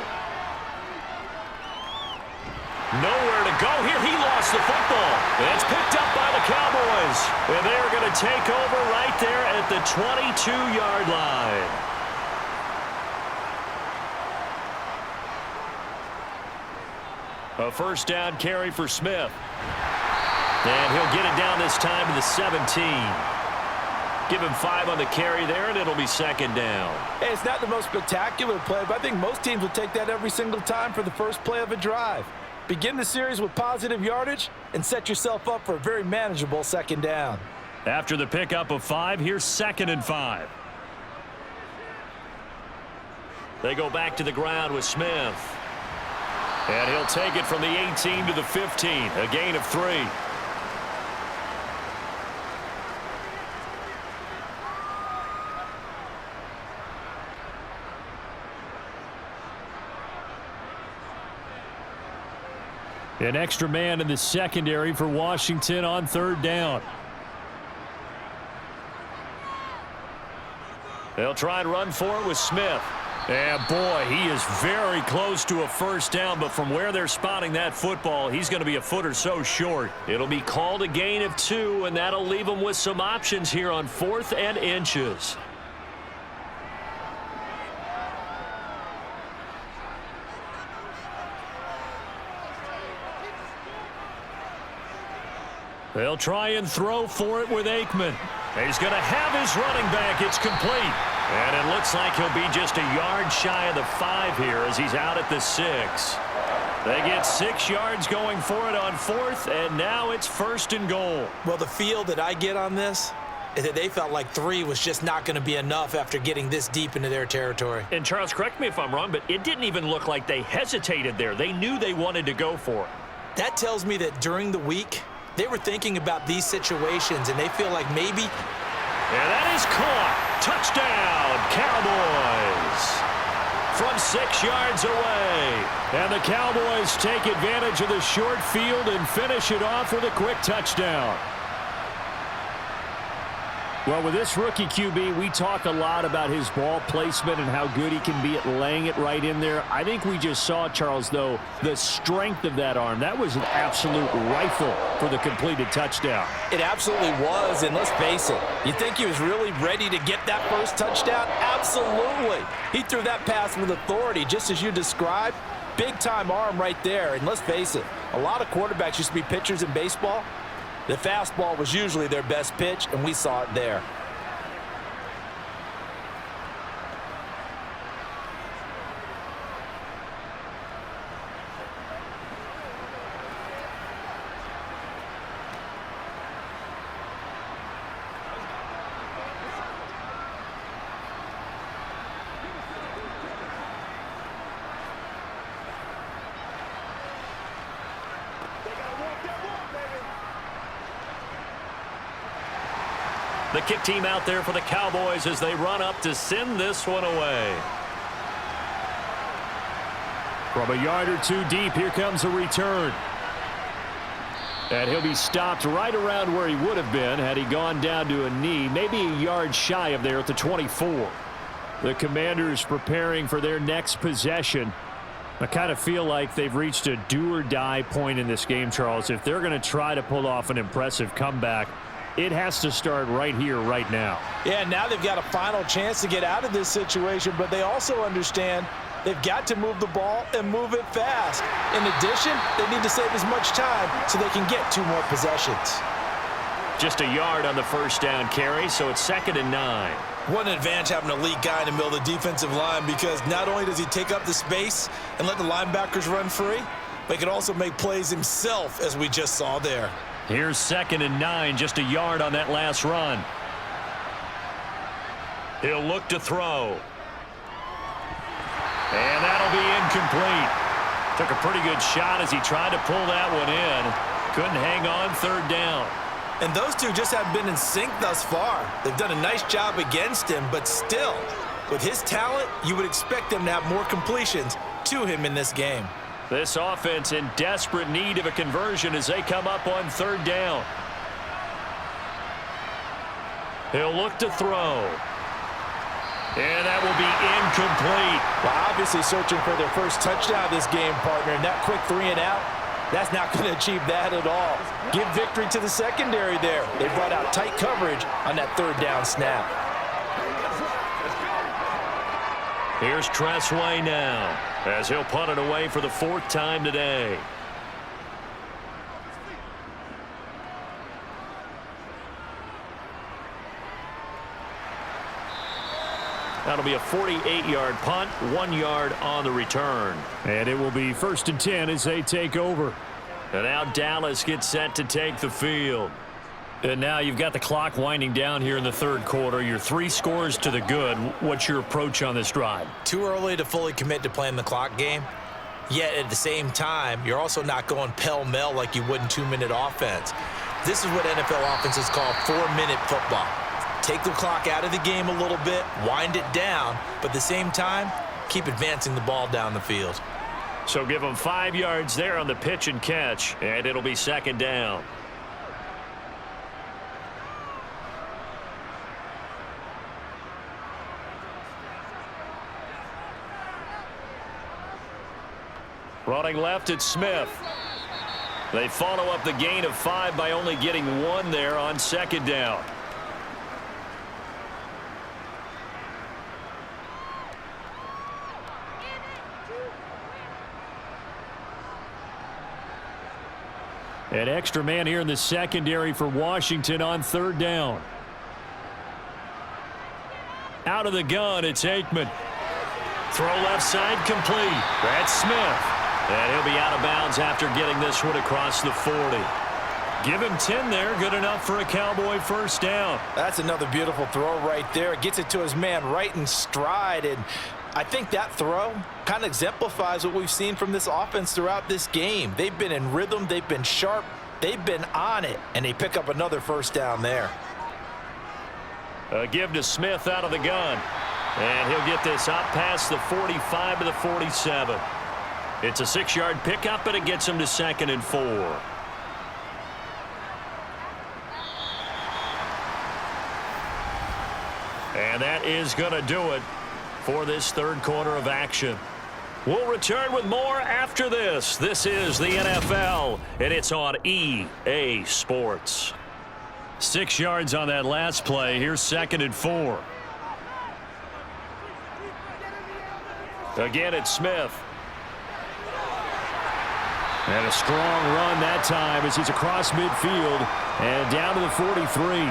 Speaker 1: Nowhere to go here. He lost the football. It's picked up by the Cowboys. And they're going to take over right there at the 22-yard line. A first down carry for Smith. And he'll get it down this time to the 17. Give him 5 on the carry there, and it'll be second down.
Speaker 3: Hey, it's not the most spectacular play, but I think most teams will take that every single time for the first play of a drive. Begin the series with positive yardage and set yourself up for a very manageable second down.
Speaker 1: After the pickup of 5, here's 2nd and 5. They go back to the ground with Smith. And he'll take it from the 18 to the 15, a gain of 3. An extra man in the secondary for Washington on third down. They'll try and run for it with Smith. And boy, he is very close to a first down, but from where they're spotting that football, he's going to be a foot or so short. It'll be called a gain of 2, and that'll leave them with some options here on 4th and inches. They'll try and throw for it with Aikman. He's going to have his running back. It's complete. And it looks like he'll be just a yard shy of the 5 here as he's out at the 6. They get 6 yards going for it on 4th, and now it's 1st and goal.
Speaker 2: Well, the feel that I get on this is that they felt like 3 was just not going to be enough after getting this deep into their territory.
Speaker 1: And Charles, correct me if I'm wrong, but it didn't even look like they hesitated there. They knew they wanted to go for it.
Speaker 2: That tells me that during the week, they were thinking about these situations, and they feel like maybe.
Speaker 1: And that is caught. Touchdown, Cowboys. From 6 yards away. And the Cowboys take advantage of the short field and finish it off with a quick touchdown. Well, with this rookie QB, we talk a lot about his ball placement and how good he can be at laying it right in there. I think we just saw, Charles, though, the strength of that arm. That was an absolute rifle for the completed touchdown.
Speaker 3: It absolutely was, and let's face it, you think he was really ready to get that first touchdown? Absolutely. He threw that pass with authority, just as you described. Big-time arm right there, and let's face it, a lot of quarterbacks used to be pitchers in baseball. The fastball was usually their best pitch, and we saw it there.
Speaker 1: The kick team out there for the Cowboys as they run up to send this one away. From a yard or 2 deep, here comes a return. And he'll be stopped right around where he would have been had he gone down to a knee, maybe a yard shy of there at the 24. The Commanders preparing for their next possession. I kind of feel like they've reached a do-or-die point in this game, Charles. If they're going to try to pull off an impressive comeback, it has to start right here, right now.
Speaker 3: Yeah, now they've got a final chance to get out of this situation, but they also understand they've got to move the ball and move it fast. In addition, they need to save as much time so they can get 2 more possessions.
Speaker 1: Just a yard on the first down carry, so it's 2nd and 9.
Speaker 2: What an advantage having an elite guy in the middle of the defensive line, because not only does he take up the space and let the linebackers run free, but he can also make plays himself, as we just saw there.
Speaker 1: Here's 2nd and 9, just a yard on that last run. He'll look to throw. And that'll be incomplete. Took a pretty good shot as he tried to pull that one in. Couldn't hang on third down.
Speaker 2: And those two just haven't been in sync thus far. They've done a nice job against him, but still, With his talent, you would expect him to have more completions to him in this game.
Speaker 1: This offense in desperate need of a conversion as they come up on third down. He'll look to throw. And that will be incomplete.
Speaker 3: Well, obviously searching for their first touchdown of this game, partner, and that quick 3 and out, that's not going to achieve that at all. Give victory to the secondary there. They brought out tight coverage on that third down snap.
Speaker 1: Here's Tressway now as he'll punt it away for the 4th time today. That'll be a 48-yard punt, 1 yard on the return. And it will be 1st and 10 as they take over. And now Dallas gets set to take the field. And now you've got the clock winding down here in the 3rd quarter. You're 3 scores to the good. What's your approach on this drive?
Speaker 2: Too early to fully commit to playing the clock game. Yet at the same time, you're also not going pell-mell like you would in 2-minute offense. This is what NFL offenses call 4-minute football. Take the clock out of the game a little bit, wind it down, but at the same time, keep advancing the ball down the field.
Speaker 1: So give them 5 yards there on the pitch and catch, and it'll be 2nd down. Running left, it's Smith. They follow up the gain of 5 by only getting 1 there on 2nd down. An extra man here in the secondary for Washington on 3rd down. Out of the gun, it's Aikman. Throw left side complete. That's Smith. And he'll be out of bounds after getting this one across the 40. Give him 10 there. Good enough for a Cowboy 1st down.
Speaker 3: That's another beautiful throw right there. Gets it to his man right in stride. And I think that throw kind of exemplifies what we've seen from this offense throughout this game. They've been in rhythm. They've been sharp. They've been on it. And they pick up another 1st down there.
Speaker 1: A give to Smith out of the gun. And he'll get this up past the 45 to the 47. It's a 6-yard pickup, and it gets him to 2nd and 4. And that is going to do it for this 3rd quarter of action. We'll return with more after this. This is the NFL, and it's on EA Sports. 6 yards on that last play. Here's 2nd and 4. Again, it's Smith. And a strong run that time as he's across midfield and down to the 43.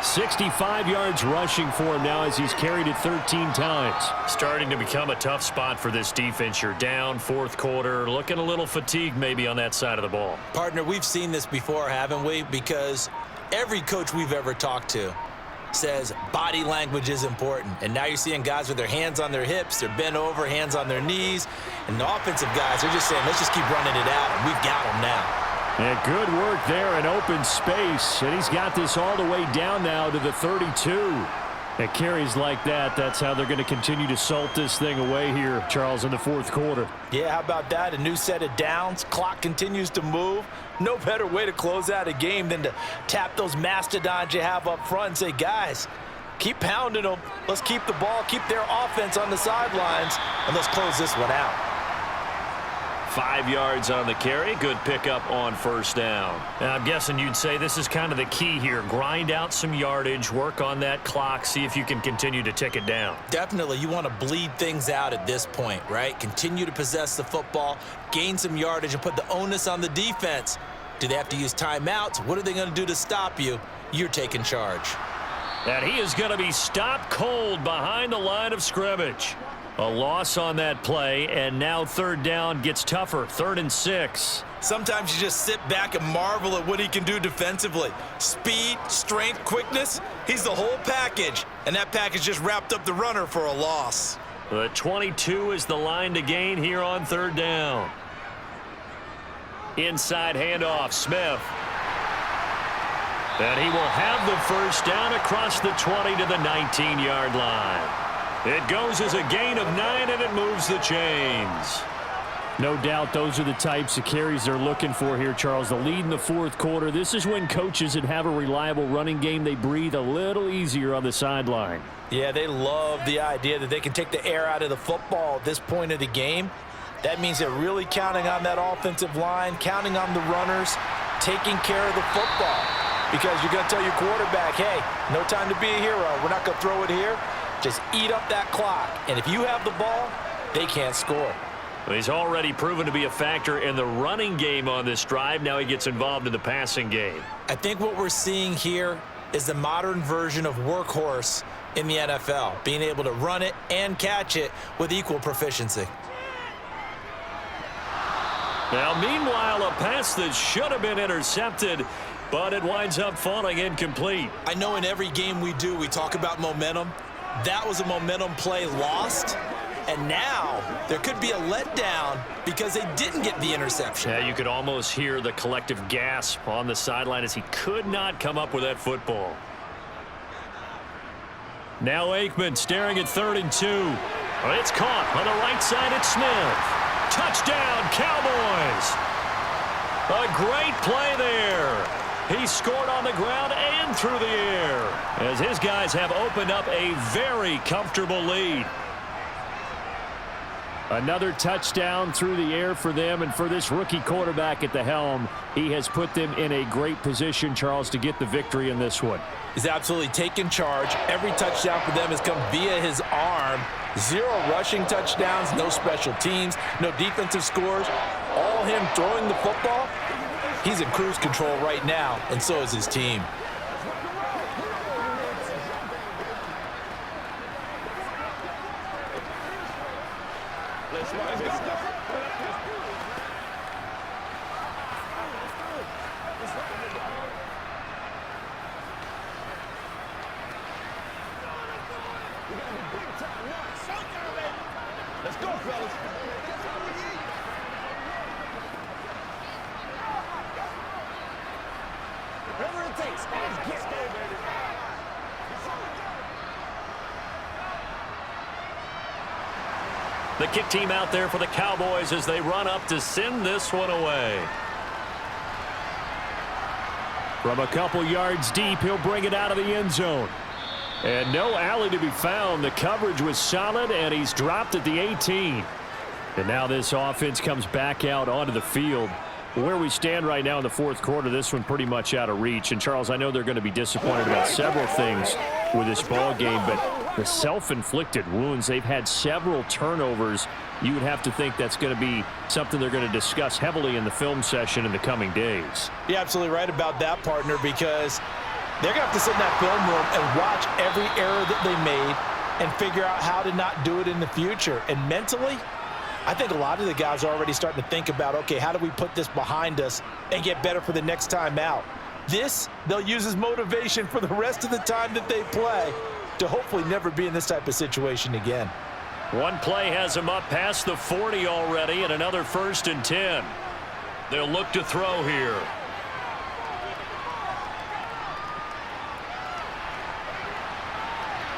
Speaker 1: 65 yards rushing for him now as he's carried it 13 times. Starting to become a tough spot for this defense. You're down 4th quarter, looking a little fatigued maybe on that side of the ball.
Speaker 2: Partner, we've seen this before, haven't we? Because every coach we've ever talked to says body language is important. And now you're seeing guys with their hands on their hips, they're bent over, hands on their knees. And the offensive guys are just saying, let's just keep running it out, and we've got them now.
Speaker 1: And good work there in open space. And he's got this all the way down now to the 32. It carries like that. That's how they're going to continue to salt this thing away here, Charles, in the 4th quarter.
Speaker 3: Yeah, how about that? A new set of downs. Clock continues to move. No better way to close out a game than to tap those mastodons you have up front and say, guys, keep pounding them. Let's keep the ball, keep their offense on the sidelines, and let's close this one out.
Speaker 1: 5 yards on the carry. Good pickup on 1st down. And I'm guessing you'd say this is kind of the key here. Grind out some yardage, work on that clock, see if you can continue to tick it down.
Speaker 2: Definitely. You want to bleed things out at this point, right? Continue to possess the football, gain some yardage, and put the onus on the defense. Do they have to use timeouts? What are they going to do to stop you? You're taking charge.
Speaker 1: And he is going to be stopped cold behind the line of scrimmage. A loss on that play, and now 3rd down gets tougher. 3rd and 6.
Speaker 2: Sometimes you just sit back and marvel at what he can do defensively. Speed, strength, quickness, he's the whole package. And that package just wrapped up the runner for a loss.
Speaker 1: The 22 is the line to gain here on 3rd down. Inside handoff, Smith. And he will have the 1st down across the 20 to the 19-yard line. It goes as a gain of 9, and it moves the chains.
Speaker 5: No doubt those are the types of carries they're looking for here, Charles. The lead in the fourth quarter. This is when coaches that have a reliable running game, they breathe a little easier on the sideline.
Speaker 2: Yeah, they love the idea that they can take the air out of the football at this point of the game. That means they're really counting on that offensive line, counting on the runners, taking care of the football. Because you're going to tell your quarterback, hey, no time to be a hero. We're not going to throw it here. Just eat up that clock. And if you have the ball, they can't score.
Speaker 1: Well, he's already proven to be a factor in the running game on this drive. Now he gets involved in the passing game.
Speaker 2: I think what we're seeing here is the modern version of workhorse in the NFL, being able to run it and catch it with equal proficiency.
Speaker 1: Now, meanwhile, a pass that should have been intercepted, but it winds up falling incomplete.
Speaker 2: I know in every game we do, we talk about momentum. That was a momentum play lost. And now there could be a letdown because they didn't get the interception.
Speaker 1: Yeah, you could almost hear the collective gasp on the sideline as he could not come up with that football. Now Aikman staring at 3rd and 2. It's caught on the right side at Smith. Touchdown, Cowboys. A great play there. He scored on the ground and through the air as his guys have opened up a very comfortable lead.
Speaker 5: Another touchdown through the air for them, and for this rookie quarterback at the helm, he has put them in a great position, Charles, to get the victory in this one.
Speaker 2: He's absolutely taken charge. Every touchdown for them has come via his arm. 0 rushing touchdowns, no special teams, no defensive scores. All him throwing the football. He's in cruise control right now, and so is his team.
Speaker 4: Let's go, fellas. Whatever it takes, let's get there, baby.
Speaker 1: The kick team out there for the Cowboys as they run up to send this one away.
Speaker 5: From a couple yards deep, he'll bring it out of the end zone. And no alley to be found. The coverage was solid, and he's dropped at the 18. And now this offense comes back out onto the field. Where we stand right now in the fourth quarter, this one pretty much out of reach. And, Charles, I know they're going to be disappointed about several things with this ball game, but the self-inflicted wounds, they've had several turnovers. You would have to think that's going to be something they're going to discuss heavily in the film session in the coming days.
Speaker 2: You're absolutely right about that, partner, because they're going to have to sit in that film room and watch every error that they made and figure out how to not do it in the future. And mentally, I think a lot of the guys are already starting to think about, okay, how do we put this behind us and get better for the next time out? This, they'll use as motivation for the rest of the time that they play to hopefully never be in this type of situation again.
Speaker 1: One play has him up past the 40 already, and another 1st and 10. They'll look to throw here.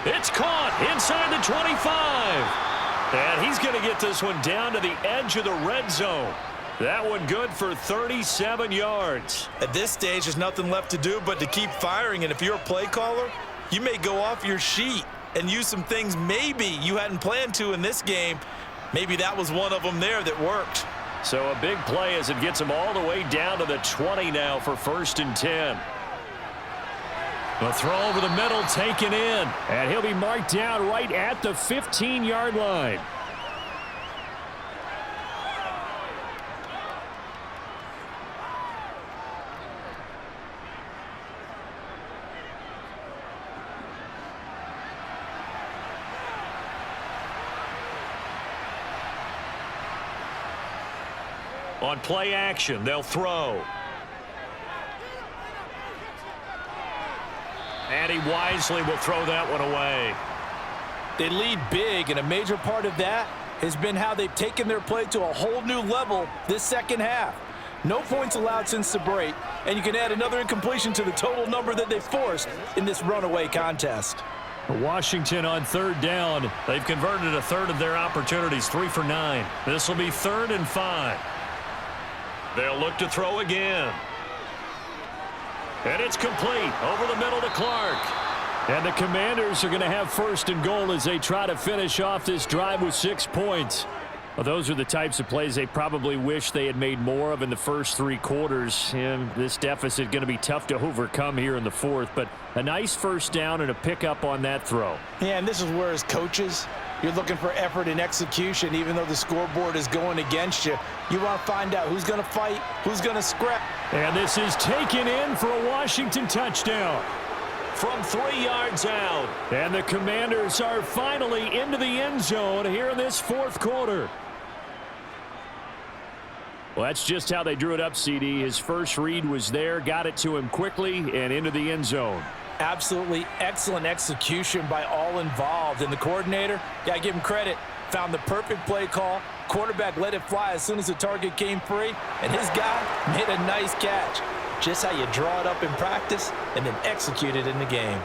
Speaker 1: It's caught inside the 25. And he's going to get this one down to the edge of the red zone. That one good for 37 yards.
Speaker 2: At this stage, there's nothing left to do but to keep firing. And if you're a play caller, you may go off your sheet and use some things maybe you hadn't planned to in this game. Maybe that was one of them there that worked.
Speaker 1: So a big play as it gets him all the way down to the 20 now for 1st and 10. A throw over the middle taken in.
Speaker 5: And he'll be marked down right at the 15-yard line.
Speaker 1: On play action, they'll throw. And he wisely will throw that one away.
Speaker 2: They lead big, and a major part of that has been how they've taken their play to a whole new level this second half. No points allowed since the break, and you can add another incompletion to the total number that they forced in this runaway contest.
Speaker 5: Washington on third down.
Speaker 1: They've converted a third of their opportunities, 3 for 9. This will be 3rd and 5. They'll look to throw again. And it's complete over the middle to Clark.
Speaker 5: And the Commanders are going to have 1st and goal as they try to finish off this drive with 6 points. Well, those are the types of plays they probably wish they had made more of in the first 3 quarters. And this deficit going to be tough to overcome here in the 4th. But a nice first down and a pickup on that throw.
Speaker 3: Yeah, and this is where as coaches, you're looking for effort and execution. Even though the scoreboard is going against you, you want to find out who's going to fight, who's going to scrap.
Speaker 5: And this is taken in for a Washington touchdown.
Speaker 1: From 3 yards out.
Speaker 5: And the Commanders are finally into the end zone here in this 4th quarter. Well, that's just how they drew it up, CD. His first read was there, got it to him quickly, and into the end zone.
Speaker 3: Absolutely excellent execution by all involved. And the coordinator, got to give him credit, found the perfect play call. Quarterback let it fly as soon as the target came free, and his guy made a nice catch. Just how you draw it up in practice and then execute it in the game.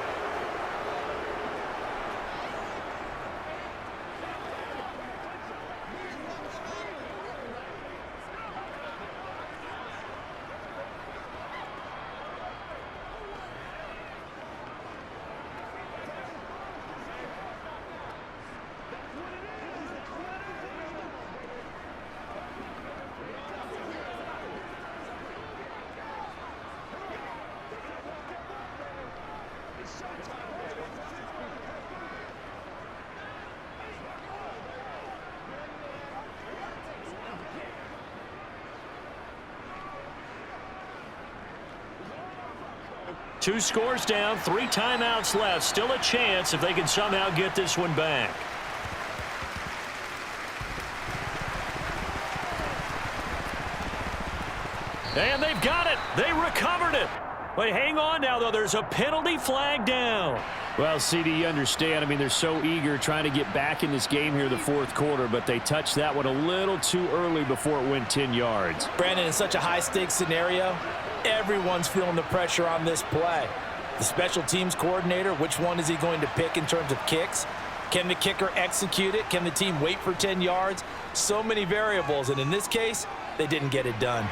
Speaker 1: Two scores down, 3 timeouts left. Still a chance if they can somehow get this one back. And they've got it. They recovered it. But hang on now, though. There's a penalty flag down.
Speaker 5: Well, CD, you understand. I mean, they're so eager trying to get back in this game here the 4th quarter, but they touched that one a little too early before it went 10 yards.
Speaker 3: Brandon, in such a high-stakes scenario, everyone's feeling the pressure on this play. The special teams coordinator, which one is he going to pick in terms of kicks? Can the kicker execute it? Can the team wait for 10 yards? So many variables, and in this case, they didn't get it done.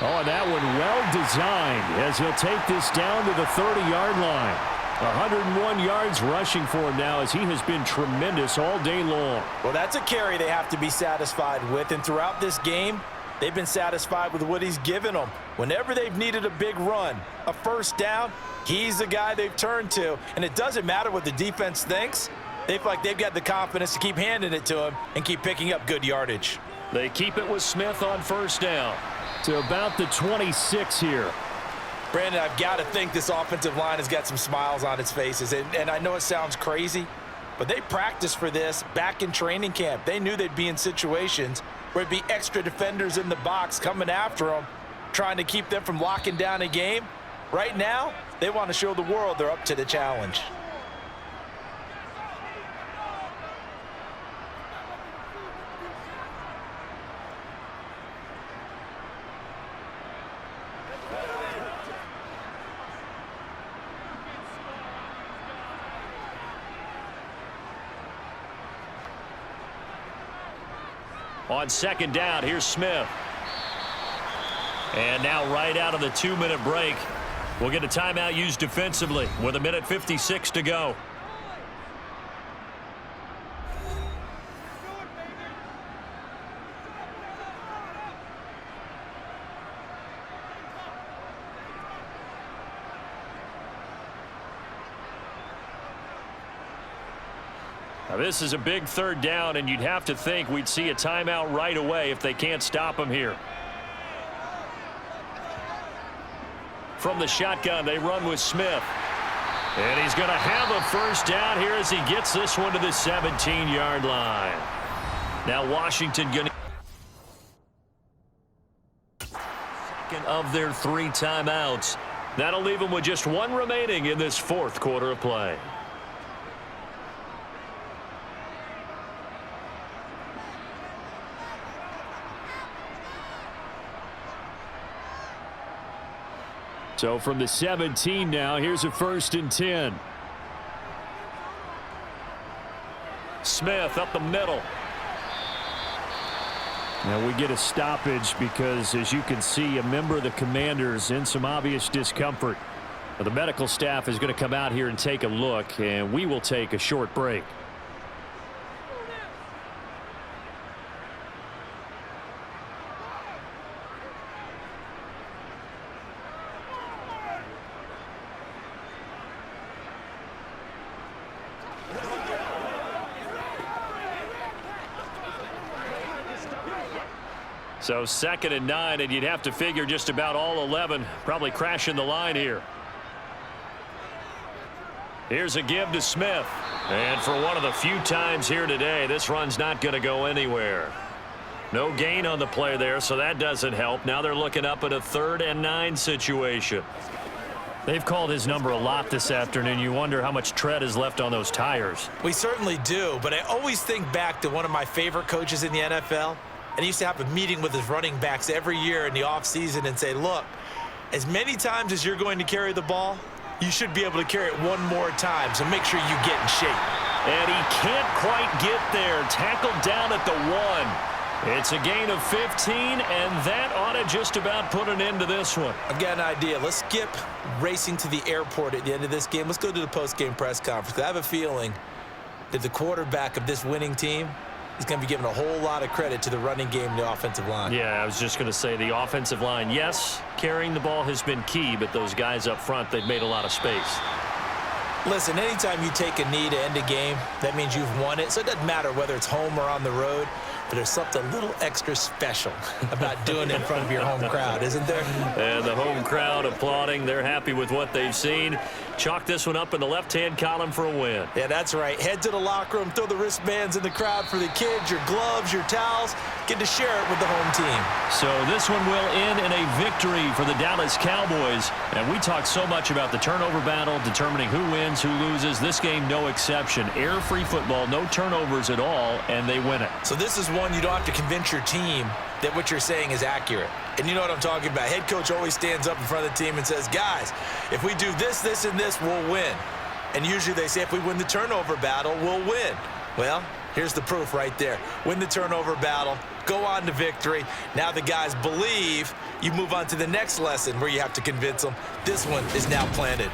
Speaker 5: Oh, and that one well designed as he'll take this down to the 30-yard line. 101 yards rushing for him now as he has been tremendous all day long.
Speaker 3: Well, that's a carry they have to be satisfied with, and throughout this game, they've been satisfied with what he's given them. Whenever they've needed a big run, a first down, he's the guy they've turned to. And it doesn't matter what the defense thinks. They feel like they've got the confidence to keep handing it to him and keep picking up good yardage.
Speaker 1: They keep it with Smith on first down.
Speaker 5: To about the 26 here.
Speaker 3: Brandon, I've got to think this offensive line has got some smiles on its faces. And I know it sounds crazy, but they practiced for this back in training camp. They knew they'd be in situations where it'd be extra defenders in the box coming after them, trying to keep them from locking down a game. Right now, they want to show the world they're up to the challenge.
Speaker 1: On second down, here's Smith. And now right out of the 2-minute break, we'll get a timeout used defensively with 1:56 to go. Now, this is a big third down, and you'd have to think we'd see a timeout right away if they can't stop him here. From the shotgun, they run with Smith. And he's going to have a first down here as he gets this one to the 17-yard line. Now Washington going to second of their 3 timeouts. That'll leave them with just 1 remaining in this 4th quarter of play. So from the 17 now, here's a 1st and 10. Smith up the middle.
Speaker 5: Now we get a stoppage because, as you can see, a member of the Commanders in some obvious discomfort. Well, the medical staff is going to come out here and take a look, and we will take a short break. So 2nd and 9, and you'd have to figure just about all 11 probably crashing the line here. Here's a give to Smith. And for one of the few times here today, this run's not going to go anywhere. No gain on the play there, so that doesn't help. Now they're looking up at a 3rd and 9 situation. They've called his number a lot this afternoon. You wonder how much tread is left on those tires.
Speaker 2: We certainly do, but I always think back to one of my favorite coaches in the NFL. And he used to have a meeting with his running backs every year in the offseason and say, look, as many times as you're going to carry the ball, you should be able to carry it one more time, so make sure you get in shape.
Speaker 1: And he can't quite get there. Tackled down at the 1. It's a gain of 15, and that ought to just about put an end to this one.
Speaker 2: I've got an idea. Let's skip racing to the airport at the end of this game. Let's go to the post-game press conference. I have a feeling that the quarterback of this winning team is going to be given a whole lot of credit to the running game and the offensive line.
Speaker 1: Yeah, I was just going to say the offensive line, yes, carrying the ball has been key, but those guys up front, they've made a lot of space.
Speaker 2: Listen, anytime you take a knee to end a game, that means you've won it. So it doesn't matter whether it's home or on the road, but there's something a little extra special about doing it in front of your home crowd, isn't there?
Speaker 1: And the home crowd applauding. They're happy with what they've seen. Chalk this one up in the left-hand column for a win.
Speaker 2: Yeah, that's right. Head to the locker room, throw the wristbands in the crowd for the kids, your gloves, your towels. Get to share it with the home team.
Speaker 1: So this one will end in a victory for the Dallas Cowboys. And we talked so much about the turnover battle, determining who wins, who loses. This game, no exception. Air-free football, no turnovers at all, and they win it.
Speaker 2: So this is one you don't have to convince your team that what you're saying is accurate. And you know what I'm talking about. Head coach always stands up in front of the team and says, guys, if we do this, this, and this, we'll win. And usually they say if we win the turnover battle, we'll win. Well, here's the proof right there. Win the turnover battle, go on to victory. Now the guys believe. You move on to the next lesson where you have to convince them. This one is now planted.